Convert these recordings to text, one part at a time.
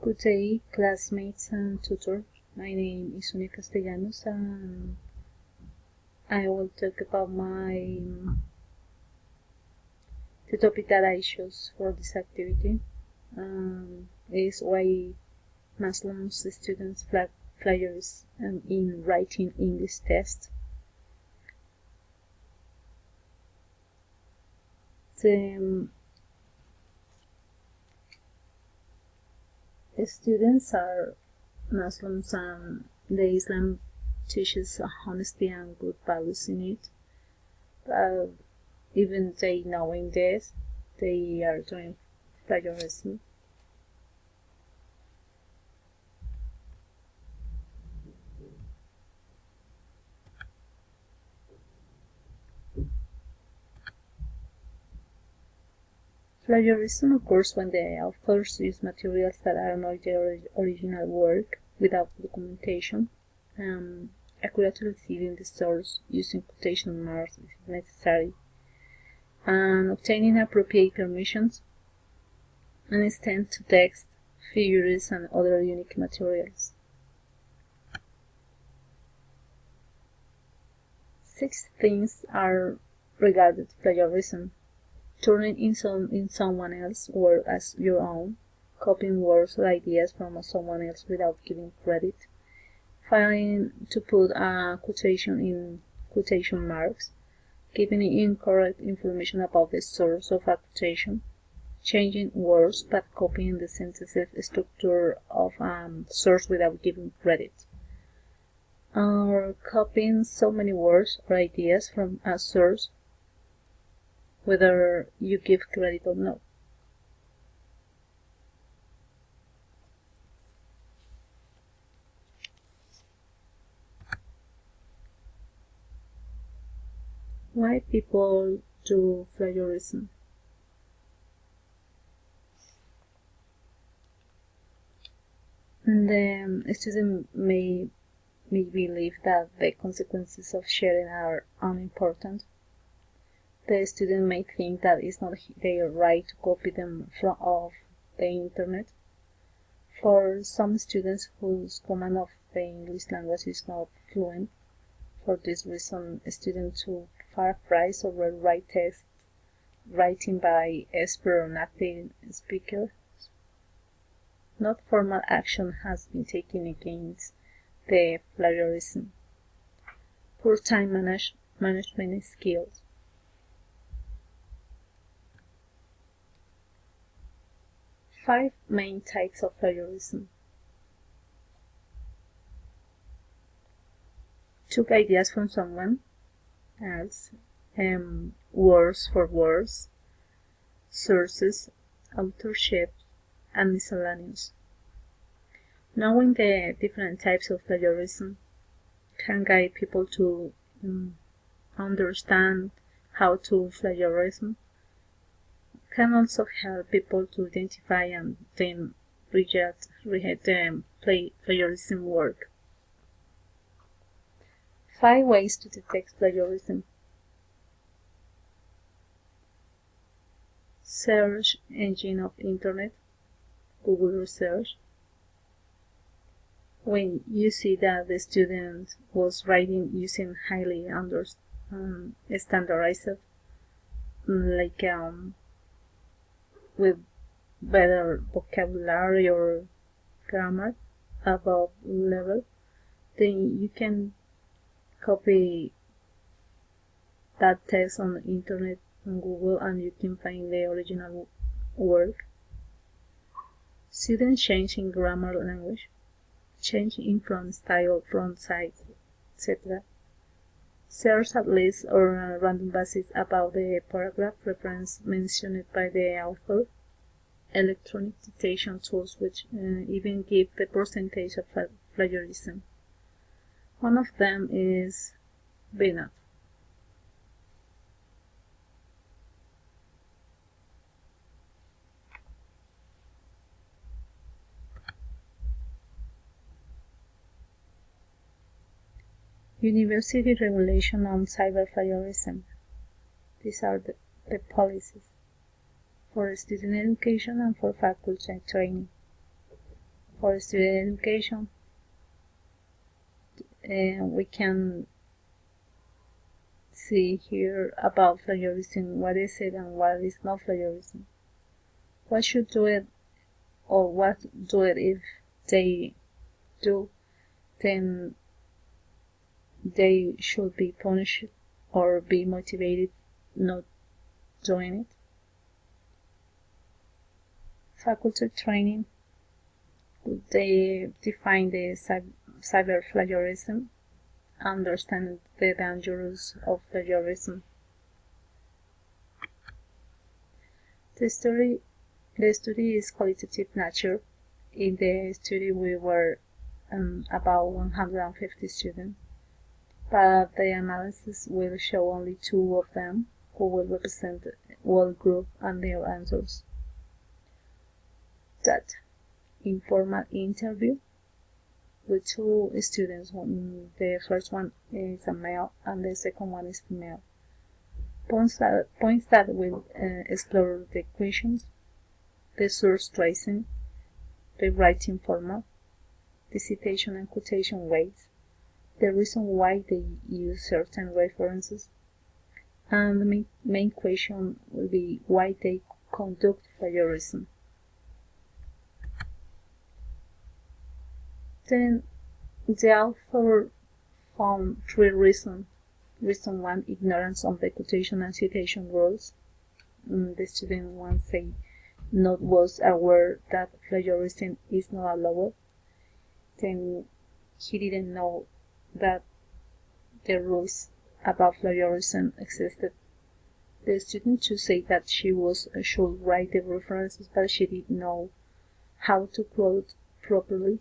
Good day, classmates and tutors. My name is Sonia Castellanos and I will talk about the topic that I chose for this activity is why Muslims students plagiarize in writing English tests. The students are Muslims and the Islam teaches honesty and good values in it. Even they knowing this, they are doing plagiarism. Plagiarism occurs when the authors use materials that are not their original work without documentation, accurately citing the source, using quotation marks if necessary, and obtaining appropriate permissions, and extend to text, figures, and other unique materials. 6 things are regarded plagiarism: turning in someone else's work as your own, copying words or ideas from someone else without giving credit, failing to put a quotation in quotation marks, giving incorrect information about the source of a quotation, changing words but copying the sentence's structure of a source without giving credit, or copying so many words or ideas from a source whether you give credit or not. Why people do plagiarism? The student may believe that the consequences of sharing are unimportant. The student may think that it's not their right to copy them off the internet. For some students whose command of the English language is not fluent, for this reason, students who paraphrase or rewrite text writing by expert or native speakers, not formal action has been taken against the plagiarism. Poor time management skills. Five main types of plagiarism. Took ideas from someone else, words for words, sources, authorship, and miscellaneous. Knowing the different types of plagiarism can guide people to understand how to plagiarism, can also help people to identify and then reject the plagiarism work. 5 ways to detect plagiarism. Search engine of internet, Google research. When you see that the student was writing using highly standardized, like with better vocabulary or grammar above level, then you can copy that text on the internet on Google and you can find the original work. Students change in grammar language, change in font style, font size, etc. Search at least or on a random basis about the paragraph reference mentioned by the author. Electronic dictation tools which even give the percentage of plagiarism. One of them is BNAT. University regulation on cyber plagiarism. These are the policies for student education and for faculty training. For student education, we can see here about plagiarism, what is it and what is not plagiarism. What should do it, or what do it if they do, then they should be punished or be motivated not doing it. Faculty training, they define the cyber plagiarism, understand the dangers of plagiarism. The study is qualitative nature. In the study we were about 150 students, but the analysis will show only 2 of them who will represent the whole group and their answers. That informal interview with 2 students. The first one is a male and the second one is female. Points that will explore the questions, the source tracing, the writing format, the citation and quotation weights, the reason why they use certain references, and the main question will be why they conduct plagiarism. Then the author found 3 reasons. Reason 1, ignorance of the quotation and citation rules. The student 1 say not was aware that plagiarism is not allowed. Then he didn't know that the rules about plagiarism existed. The student 2 say that she should write the references, but she didn't know how to quote properly.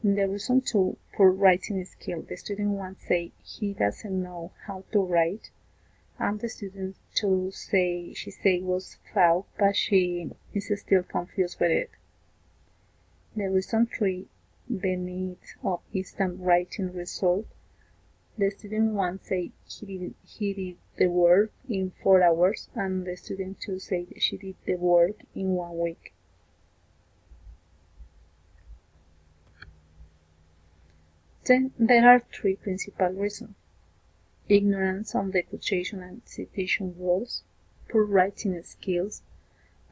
The reason 2, poor writing skill. The student 1 say he doesn't know how to write, and the student 2 say she was foul, but she is still confused with it. The reason 3, the need of instant writing result. The student 1 say he did the work in 4 hours, and the student 2 say she did the work in 1 week. Then there are 3 principal reasons: ignorance of the quotation and citation rules, poor writing skills,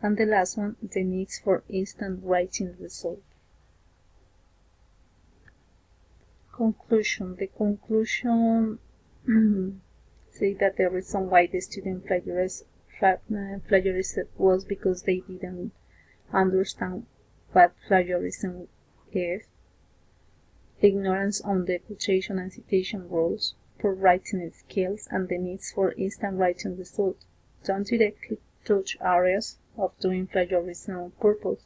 and the last one, the needs for instant writing result. Conclusion. The conclusion say that the reason why the student plagiarized was because they didn't understand what plagiarism is, ignorance on the quotation and citation rules, poor writing skills, and the needs for instant writing result don't directly touch areas of doing plagiarism on purpose.